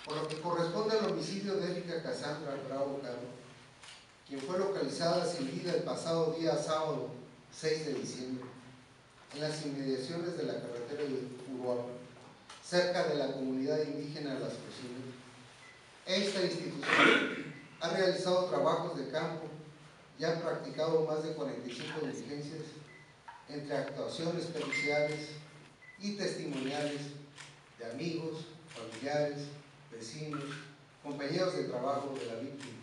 Por lo que corresponde al homicidio de Erika Cassandra Bravo Caro, quien fue localizada sin vida el pasado día sábado 6 de diciembre en las inmediaciones de la carretera de Uruapan, cerca de la comunidad indígena Las Cocinas. Esta institución ha realizado trabajos de campo y ha practicado más de 45 diligencias entre actuaciones periciales y testimoniales de amigos, familiares, vecinos, compañeros de trabajo de la víctima.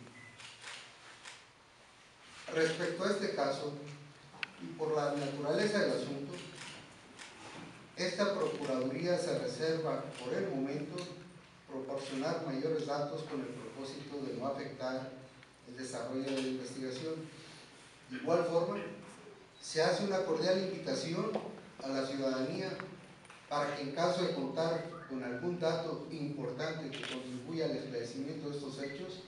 Respecto a este caso, y por la naturaleza del asunto, esta Procuraduría se reserva por el momento proporcionar mayores datos con el propósito de no afectar el desarrollo de la investigación. De igual forma, se hace una cordial invitación a la ciudadanía para que, en caso de contar con algún dato importante que contribuya al esclarecimiento de estos hechos,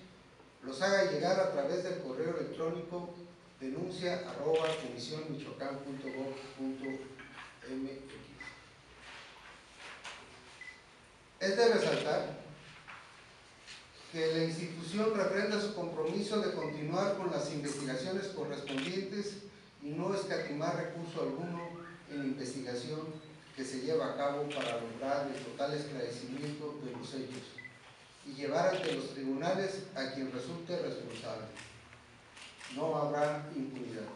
los haga llegar a través del correo electrónico denuncia@comisionmichoacán.gov.mx. Es de resaltar que la institución refrenda su compromiso de continuar con las investigaciones correspondientes y no escatimar recurso alguno en la investigación que se lleva a cabo para lograr el total esclarecimiento de los hechos y llevar ante los tribunales a quien resulte responsable. No habrá impunidad.